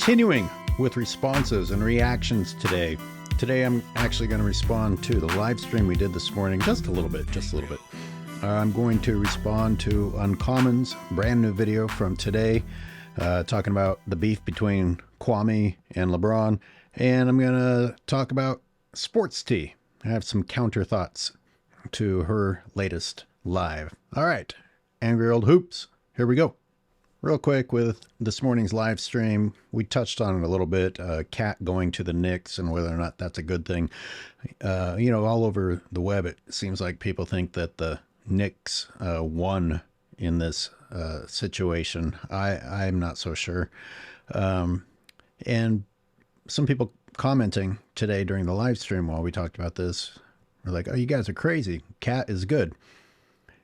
Continuing with responses and reactions today. Today I'm actually going to respond to the live stream we did this morning, just a little bit. I'm going to respond to Uncommon's brand new video from today, talking about the beef between Kwame and LeBron. And I'm going to talk about Sports Tea. I have some counter thoughts to her latest live. All right, Angry Old Hoops, here we go. Real quick with this morning's live stream, we touched on it a little bit, Cat going to the Knicks and whether or not that's a good thing. All over the web, it seems like people think that the Knicks won in this situation. I'm not so sure. And some people commenting today during the live stream while we talked about this were like, oh, you guys are crazy. Cat is good.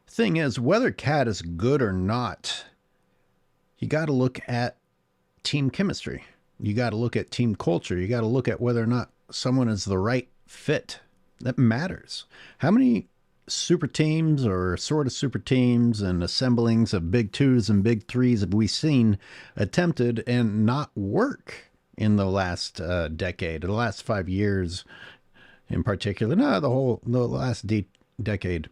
Thing is, whether Cat is good or not, you got to look at team chemistry. You got to look at team culture. You got to look at whether or not someone is the right fit. That matters. How many super teams or sort of super teams and assemblings of big twos and big threes have we seen attempted and not work in the last decade, the last 5 years in particular? No, the last decade.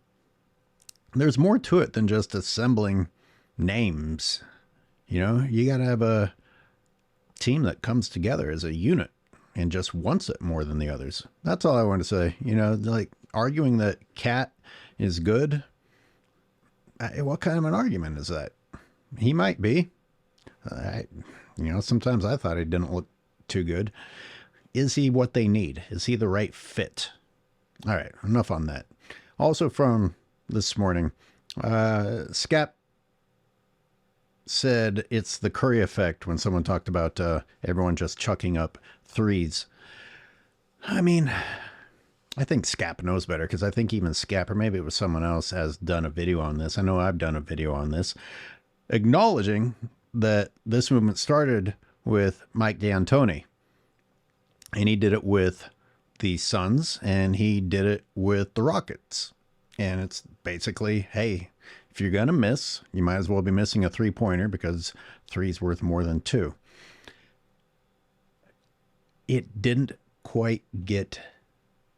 There's more to it than just assembling names. You know, you got to have a team that comes together as a unit and just wants it more than the others. That's all I want to say. You know, like arguing that Cat is good. What kind of an argument is that? He might be. Sometimes I thought he didn't look too good. Is he what they need? Is he the right fit? All right, enough on that. Also from this morning, Scap said it's the Curry effect when someone talked about everyone just chucking up threes. I mean, I think Scap knows better, because I think even Scap, or maybe it was someone else, has done a video on this. I know I've done a video on this, acknowledging that this movement started with Mike D'Antoni, and he did it with the Suns, and he did it with the Rockets. And it's basically, hey, if you're going to miss, you might as well be missing a three-pointer, because three's worth more than two. It didn't quite get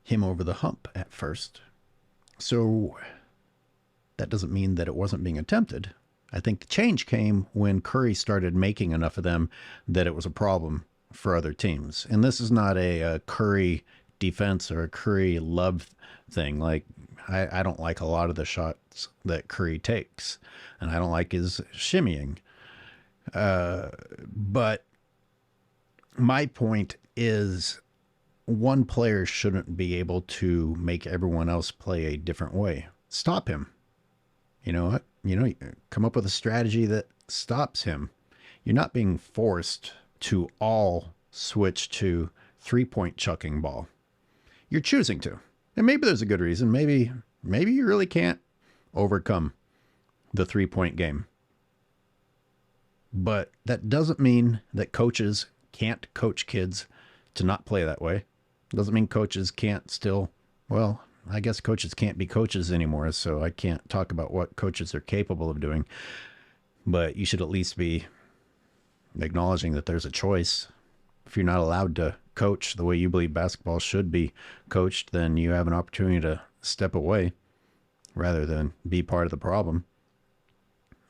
him over the hump at first. So that doesn't mean that it wasn't being attempted. I think the change came when Curry started making enough of them that it was a problem for other teams. And this is not a Curry defense or a Curry love thing. Like, I don't like a lot of the shots that Curry takes, and I don't like his shimmying. But my point is, one player shouldn't be able to make everyone else play a different way. Stop him. Come up with a strategy that stops him. You're not being forced to all switch to three-point chucking ball. You're choosing to. And maybe there's a good reason. Maybe you really can't overcome the three-point game. But that doesn't mean that coaches can't coach kids to not play that way. It doesn't mean coaches can't still, well, I guess coaches can't be coaches anymore, so I can't talk about what coaches are capable of doing. But you should at least be acknowledging that there's a choice. If you're not allowed to coach the way you believe basketball should be coached, then you have an opportunity to step away rather than be part of the problem.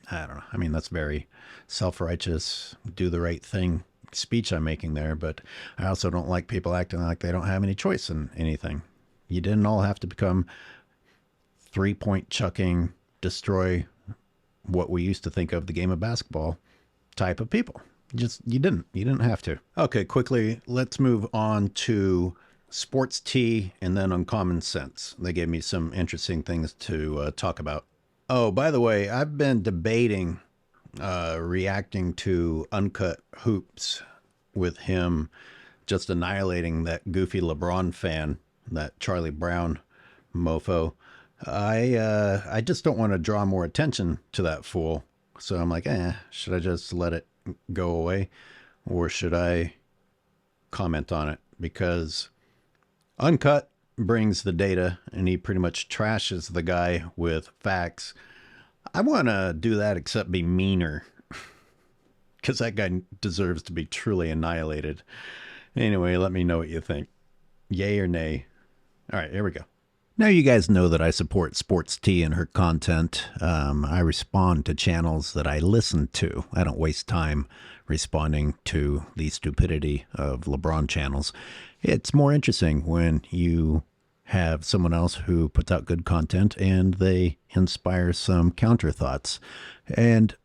I don't know. I mean, that's very self-righteous, do the right thing speech I'm making there, but I also don't like people acting like they don't have any choice in anything. You didn't all have to become three-point chucking, destroy what we used to think of the game of basketball type of people. You didn't have to. Okay, quickly, let's move on to Sports Tea and then Uncommon Sense. They gave me some interesting things to talk about. Oh, by the way, I've been debating reacting to Uncut Hoops with him just annihilating that goofy LeBron fan, that Charlie Brown mofo. I just don't want to draw more attention to that fool. So I'm like, should I just let it go away, or should I comment on it? Because Uncut brings the data and he pretty much trashes the guy with facts. I want to do that, except be meaner. because that guy deserves to be truly annihilated. Anyway, let me know what you think. Yay or nay? All right, here we go. Now you guys know that I support Sports T and her content. I respond to channels that I listen to. I don't waste time responding to the stupidity of LeBron channels. It's more interesting when you have someone else who puts out good content and they inspire some counter thoughts. And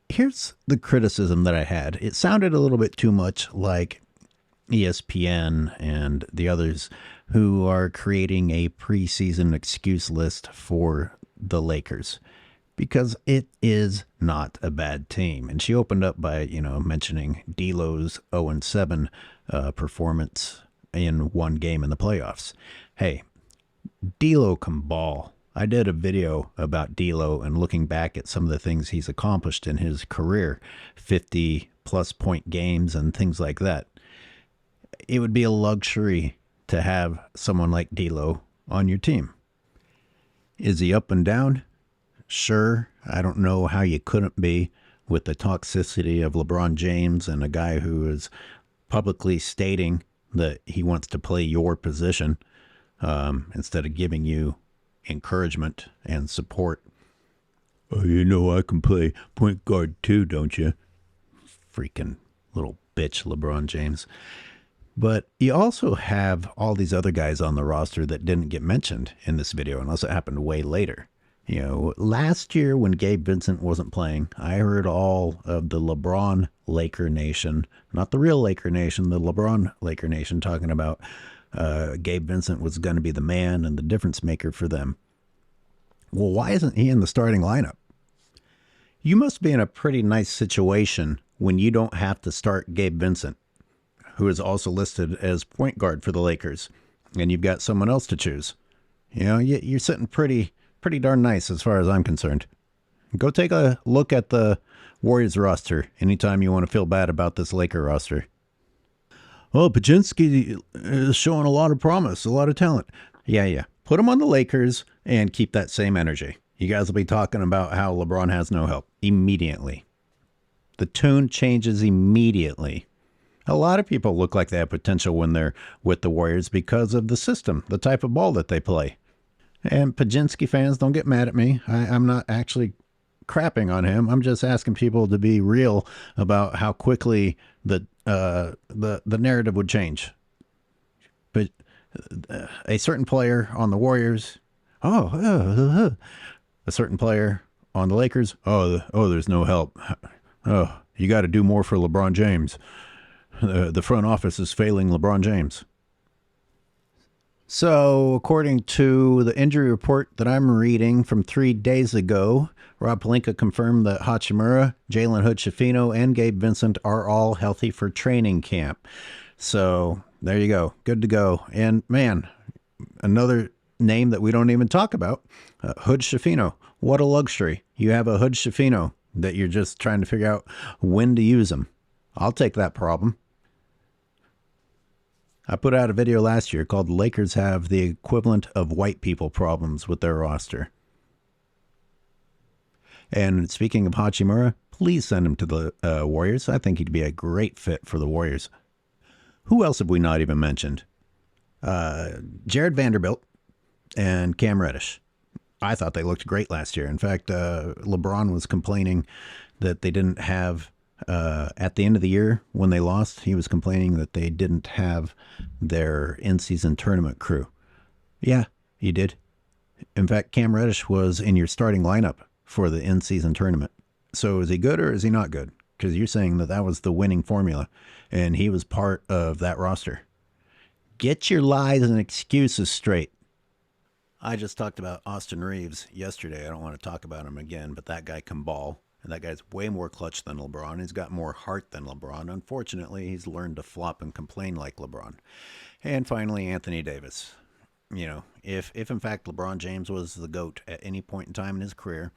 here's the criticism that I had. It sounded a little bit too much like ESPN and the others who are creating a preseason excuse list for the Lakers, because it is not a bad team. And she opened up by, mentioning D'Lo's 0-7 performance in one game in the playoffs. Hey, D'Lo can ball. I did a video about D'Lo and looking back at some of the things he's accomplished in his career, 50-plus point games and things like that. It would be a luxury to have someone like D'Lo on your team. Is he up and down? Sure. I don't know how you couldn't be with the toxicity of LeBron James and a guy who is publicly stating that he wants to play your position instead of giving you encouragement and support. Oh, I can play point guard too, don't you? Freaking little bitch, LeBron James. But you also have all these other guys on the roster that didn't get mentioned in this video unless it happened way later. Last year when Gabe Vincent wasn't playing, I heard all of the LeBron Laker Nation, not the real Laker Nation, the LeBron Laker Nation, talking about Gabe Vincent was going to be the man and the difference maker for them. Well, why isn't he in the starting lineup? You must be in a pretty nice situation when you don't have to start Gabe Vincent, who is also listed as point guard for the Lakers, and you've got someone else to choose. You're sitting pretty darn nice as far as I'm concerned. Go take a look at the Warriors roster anytime you want to feel bad about this Laker roster. Oh, Pajinski is showing a lot of promise, a lot of talent. Yeah. Put him on the Lakers and keep that same energy. You guys will be talking about how LeBron has no help immediately. The tune changes immediately. A lot of people look like they have potential when they're with the Warriors because of the system, the type of ball that they play. And Pajinski fans, don't get mad at me. I'm not actually crapping on him. I'm just asking people to be real about how quickly the narrative would change. But a certain player on the Warriors, a certain player on the Lakers, there's no help. Oh, you got to do more for LeBron James. The front office is failing LeBron James. So, according to the injury report that I'm reading from 3 days ago, Rob Pelinka confirmed that Hachimura, Jalen Hood-Schifino, and Gabe Vincent are all healthy for training camp. So, there you go. Good to go. And, man, another name that we don't even talk about, Hood-Schifino. What a luxury. You have a Hood-Schifino that you're just trying to figure out when to use him. I'll take that problem. I put out a video last year called Lakers Have the Equivalent of White People Problems with Their Roster. And speaking of Hachimura, please send him to the Warriors. I think he'd be a great fit for the Warriors. Who else have we not even mentioned? Jared Vanderbilt and Cam Reddish. I thought they looked great last year. In fact, LeBron was complaining that they didn't have at the end of the year when they lost, he was complaining that they didn't have their in-season tournament crew. Yeah, you did. In fact, Cam Reddish was in your starting lineup for the in-season tournament. So is he good or is he not good? Because you're saying that that was the winning formula and he was part of that roster. Get your lies and excuses straight. I just talked about Austin Reeves yesterday. I don't want to talk about him again, but that guy can ball. And that guy's way more clutch than LeBron. He's got more heart than LeBron. Unfortunately, he's learned to flop and complain like LeBron. And finally, Anthony Davis. If in fact LeBron James was the GOAT at any point in time in his career,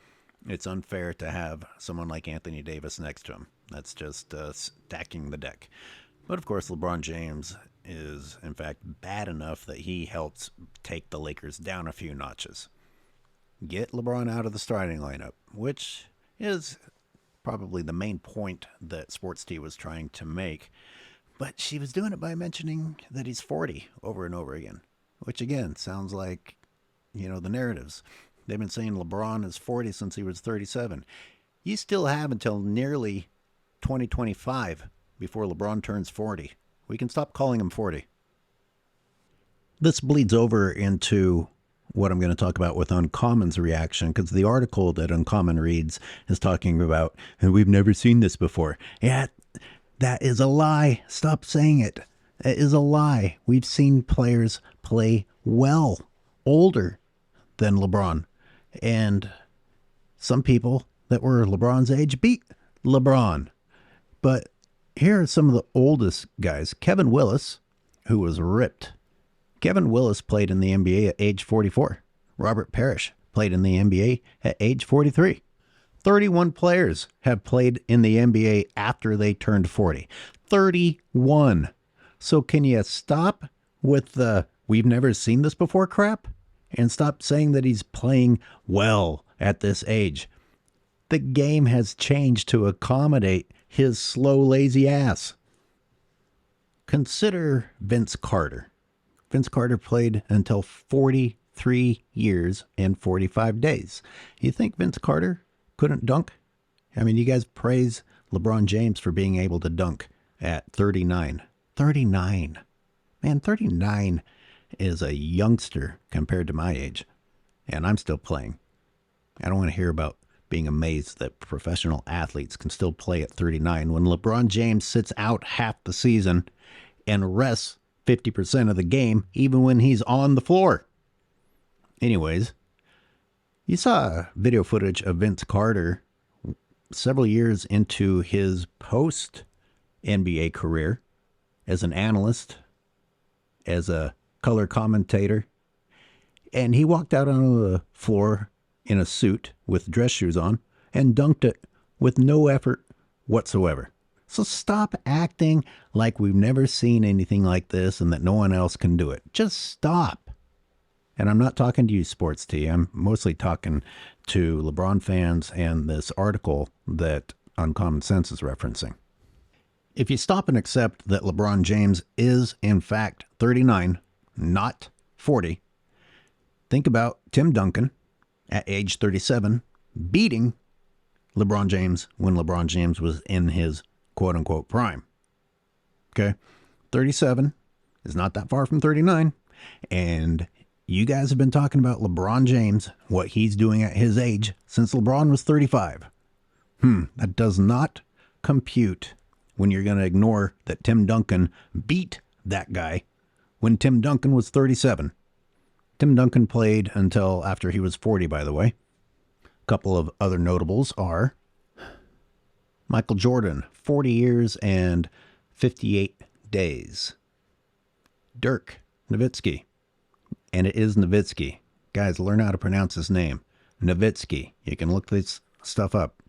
it's unfair to have someone like Anthony Davis next to him. That's just stacking the deck. But of course, LeBron James is in fact bad enough that he helps take the Lakers down a few notches. Get LeBron out of the starting lineup, which is probably the main point that Sports Tea was trying to make. But she was doing it by mentioning that he's 40 over and over again, which again sounds like, the narratives. They've been saying LeBron is 40 since he was 37. You still have until nearly 2025 before LeBron turns 40. We can stop calling him 40. This bleeds over into what I'm going to talk about with Uncommon's reaction, because the article that Uncommon reads is talking about, and we've never seen this before. Yeah, that is a lie. Stop saying it. It is a lie. We've seen players play well, older than LeBron. And some people that were LeBron's age beat LeBron. But here are some of the oldest guys. Kevin Willis, who was ripped. Kevin Willis played in the NBA at age 44. Robert Parrish played in the NBA at age 43. 31 players have played in the NBA after they turned 40. 31. So can you stop with the "we've never seen this before" crap and stop saying that he's playing well at this age? The game has changed to accommodate his slow, lazy ass. Consider Vince Carter. Vince Carter played until 43 years and 45 days. You think Vince Carter couldn't dunk? I mean, you guys praise LeBron James for being able to dunk at 39. 39. Man, 39 is a youngster compared to my age. And I'm still playing. I don't want to hear about being amazed that professional athletes can still play at 39 when LeBron James sits out half the season and rests 50% of the game, even when he's on the floor. Anyways, you saw video footage of Vince Carter several years into his post-NBA career as an analyst, as a color commentator, and he walked out on the floor in a suit with dress shoes on and dunked it with no effort whatsoever. So stop acting like we've never seen anything like this and that no one else can do it. Just stop. And I'm not talking to you, Sports Tea. I'm mostly talking to LeBron fans and this article that Uncommon Sense is referencing. If you stop and accept that LeBron James is, in fact, 39, not 40, think about Tim Duncan at age 37 beating LeBron James when LeBron James was in his quote-unquote prime. Okay? 37 is not that far from 39. And you guys have been talking about LeBron James, what he's doing at his age, since LeBron was 35. That does not compute when you're going to ignore that Tim Duncan beat that guy when Tim Duncan was 37. Tim Duncan played until after he was 40, by the way. A couple of other notables are Michael Jordan, 40 years and 58 days. Dirk Nowitzki, and it is Nowitzki. Guys, learn how to pronounce his name. Nowitzki. You can look this stuff up.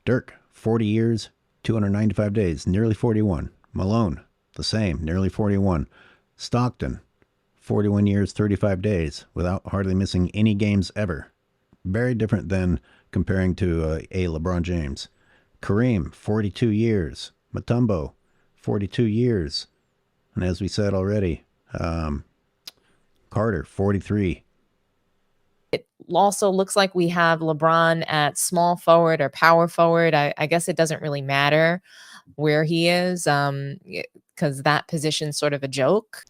Dirk, 40 years, 295 days, nearly 41. Malone, the same, nearly 41. Stockton, 41 years, 35 days, without hardly missing any games ever. Very different than comparing to a LeBron James. Kareem, 42 years. Mutombo, 42 years. And as we said already, Carter, 43. It also looks like we have LeBron at small forward or power forward. I guess it doesn't really matter where he is because that position's sort of a joke.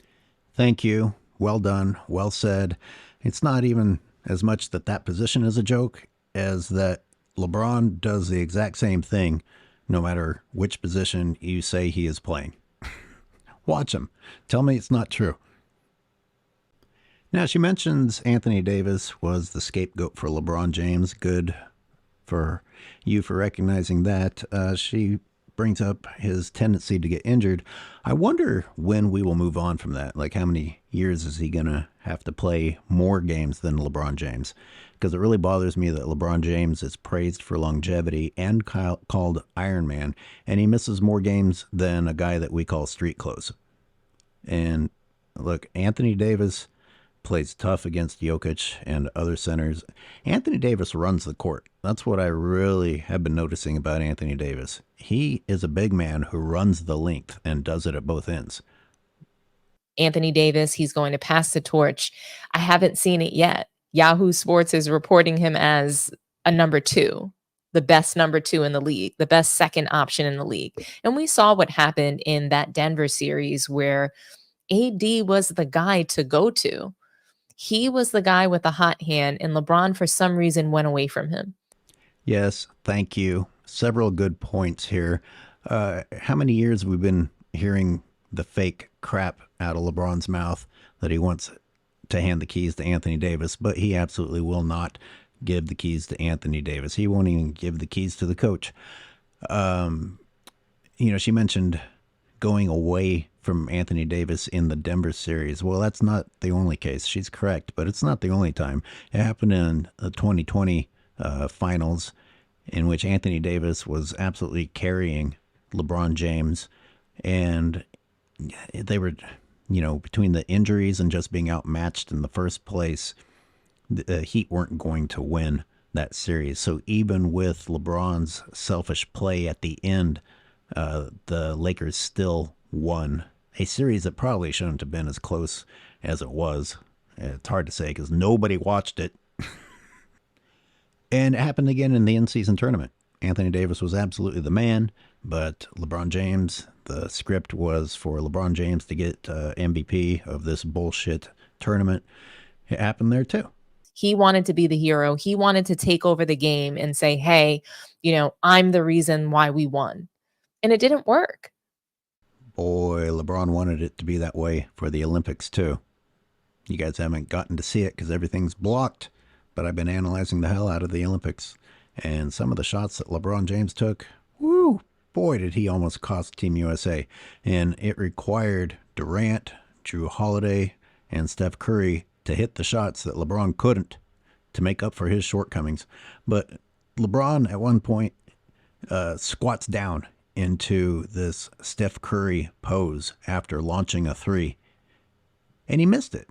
Thank you. Well done. Well said. It's not even as much that position is a joke as that LeBron does the exact same thing no matter which position you say he is playing. Watch him. Tell me it's not true. Now, she mentions Anthony Davis was the scapegoat for LeBron James. Good for you for recognizing that. She brings up his tendency to get injured. I wonder when we will move on from that. Like, how many years is he going to have to play more games than LeBron James? Because it really bothers me that LeBron James is praised for longevity and called Iron Man, and he misses more games than a guy that we call street clothes. And look, Anthony Davis plays tough against Jokic and other centers. Anthony Davis runs the court. That's what I really have been noticing about Anthony Davis. He is a big man who runs the length and does it at both ends. Anthony Davis, he's going to pass the torch. I haven't seen it yet. Yahoo Sports is reporting him as a number two, the best number two in the league, the best second option in the league. And we saw what happened in that Denver series where AD was the guy to go to. He was the guy with the hot hand, and LeBron, for some reason, went away from him. Yes, thank you. Several good points here. How many years have we been hearing the fake crap out of LeBron's mouth that he wants to hand the keys to Anthony Davis, but he absolutely will not give the keys to Anthony Davis. He won't even give the keys to the coach. She mentioned going away from Anthony Davis in the Denver series. Well, that's not the only case. She's correct, but it's not the only time. It happened in the 2020 finals, in which Anthony Davis was absolutely carrying LeBron James, and they were, between the injuries and just being outmatched in the first place, the Heat weren't going to win that series. So even with LeBron's selfish play at the end, the Lakers still won a series that probably shouldn't have been as close as it was. It's hard to say because nobody watched it. And it happened again in the in-season tournament. Anthony Davis was absolutely the man, but LeBron James, the script was for LeBron James to get MVP of this bullshit tournament. It happened there too. He wanted to be the hero. He wanted to take over the game and say, hey, I'm the reason why we won. And it didn't work. Boy, LeBron wanted it to be that way for the Olympics too. You guys haven't gotten to see it because everything's blocked, but I've been analyzing the hell out of the Olympics. And some of the shots that LeBron James took, woo, boy, did he almost cost Team USA. And it required Durant, Drew Holiday, and Steph Curry to hit the shots that LeBron couldn't to make up for his shortcomings. But LeBron at one point squats down into this Steph Curry pose after launching a three, and he missed it.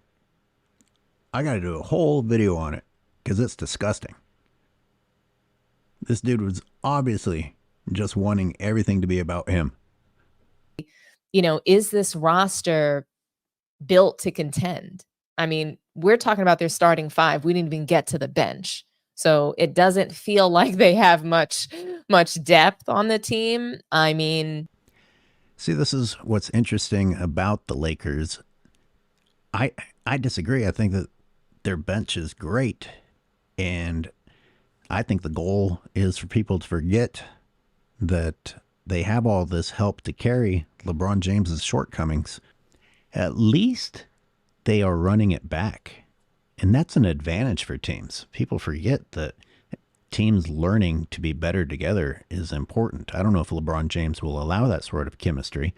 I got to do a whole video on it because it's disgusting. This dude was obviously just wanting everything to be about him. Is this roster built to contend? I mean, we're talking about their starting five. We didn't even get to the bench. So it doesn't feel like they have much depth on the team. I mean, see, this is what's interesting about the Lakers. I disagree. I think that their bench is great, and I think the goal is for people to forget that they have all this help to carry LeBron James's shortcomings. At least they are running it back. And that's an advantage for teams. People forget that teams learning to be better together is important. I don't know if LeBron James will allow that sort of chemistry,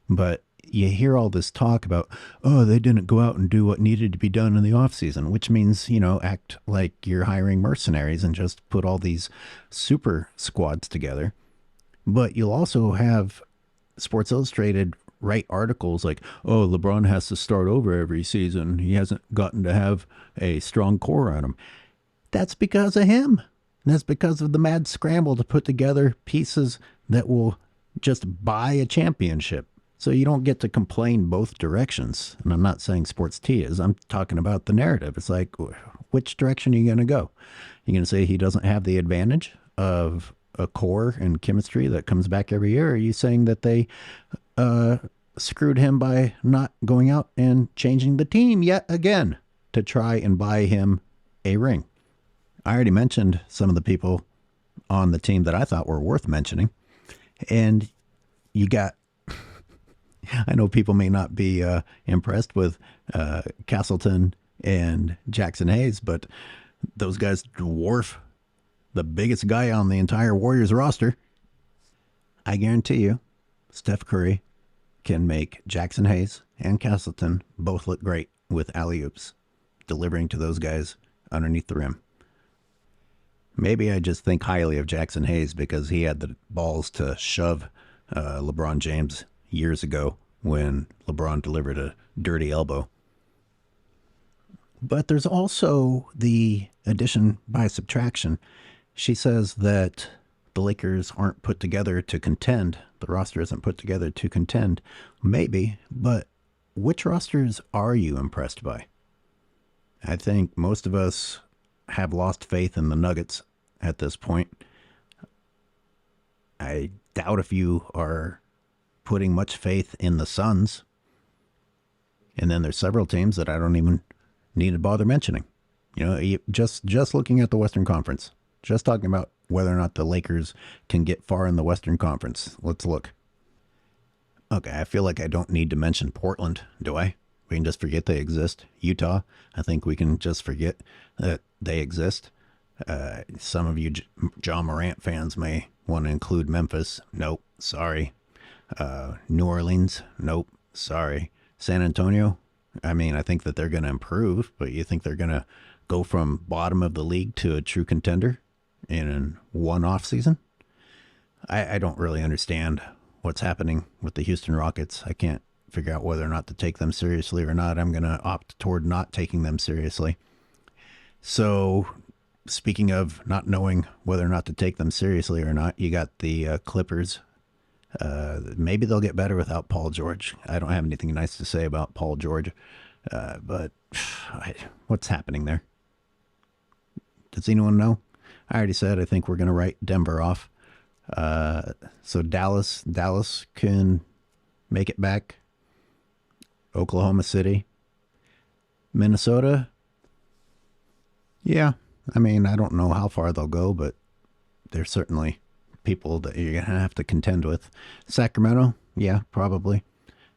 but you hear all this talk about, oh, they didn't go out and do what needed to be done in the offseason, which means, act like you're hiring mercenaries and just put all these super squads together. But you'll also have Sports Illustrated write articles like, oh, LeBron has to start over every season. He hasn't gotten to have a strong core on him. That's because of him. That's because of the mad scramble to put together pieces that will just buy a championship. So you don't get to complain both directions. And I'm not saying Sports T is. I'm talking about the narrative. It's like, which direction are you going to go? You're going to say he doesn't have the advantage of a core and chemistry that comes back every year? Or are you saying that they screwed him by not going out and changing the team yet again to try and buy him a ring? I already mentioned some of the people on the team that I thought were worth mentioning. And you got, I know people may not be impressed with Castleton and Jackson Hayes, but those guys dwarf the biggest guy on the entire Warriors roster. I guarantee you, Steph Curry can make Jackson Hayes and Castleton both look great with alley-oops, delivering to those guys underneath the rim. Maybe I just think highly of Jackson Hayes because he had the balls to shove LeBron James years ago when LeBron delivered a dirty elbow. But there's also the addition by subtraction. She says that the Lakers aren't put together to contend. The roster isn't put together to contend. Maybe, but which rosters are you impressed by? I think most of us have lost faith in the Nuggets at this point. I doubt if you are putting much faith in the Suns. And then there's several teams that I don't even need to bother mentioning. You know, just looking at the Western Conference, just talking about whether or not the Lakers can get far in the Western Conference. Let's look. Okay, I feel like I don't need to mention Portland, do I? We can just forget they exist. Utah, I think we can just forget that they exist. Some of you John Morant fans may want to include Memphis. Nope, sorry. New Orleans, nope, sorry. San Antonio, I mean, I think that they're going to improve, but you think they're going to go from bottom of the league to a true contender in one off season? I don't really understand what's happening with the Houston Rockets. I can't figure out whether or not to take them seriously or not. I'm going to opt toward not taking them seriously. So, speaking of not knowing whether or not to take them seriously or not, you got the Clippers. Maybe they'll get better without Paul George. I don't have anything nice to say about Paul George, but what's happening there? Does anyone know? I already said I think we're going to write Denver off. So Dallas can make it back. Oklahoma City, Minnesota. Yeah, I mean, I don't know how far they'll go, but they're certainly people that you're going to have to contend with. Sacramento, yeah, probably.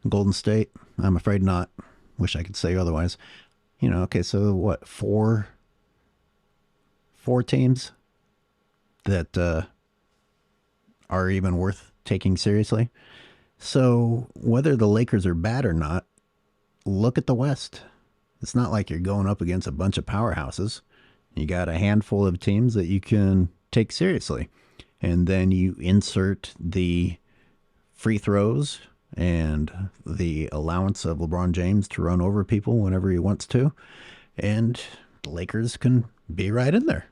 Golden State, I'm afraid not. Wish I could say otherwise. You know, okay, so what, four teams that are even worth taking seriously? So whether the Lakers are bad or not, look at the West. It's not like you're going up against a bunch of powerhouses. You got a handful of teams that you can take seriously. And then you insert the free throws and the allowance of LeBron James to run over people whenever he wants to. And the Lakers can be right in there.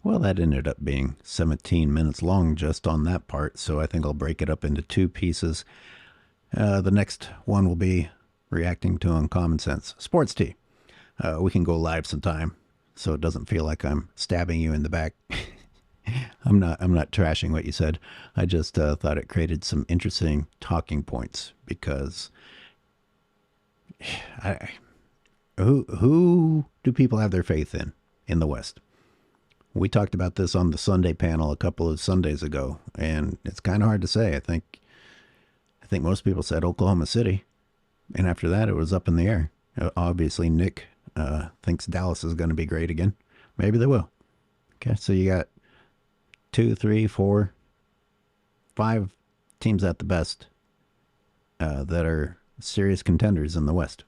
Well, that ended up being 17 minutes long just on that part, so I think I'll break it up into two pieces. The next one will be reacting to Uncommon Sense. Sports Tea. We can go live sometime, so it doesn't feel like I'm stabbing you in the back. I'm not trashing what you said. I just thought it created some interesting talking points because who do people have their faith in the West? We talked about this on the Sunday panel a couple of Sundays ago, and it's kind of hard to say. I think most people said Oklahoma City, and after that, it was up in the air. Obviously, Nick thinks Dallas is going to be great again. Maybe they will. Okay, so you got 2, 3, 4, 5 teams at the best that are serious contenders in the West.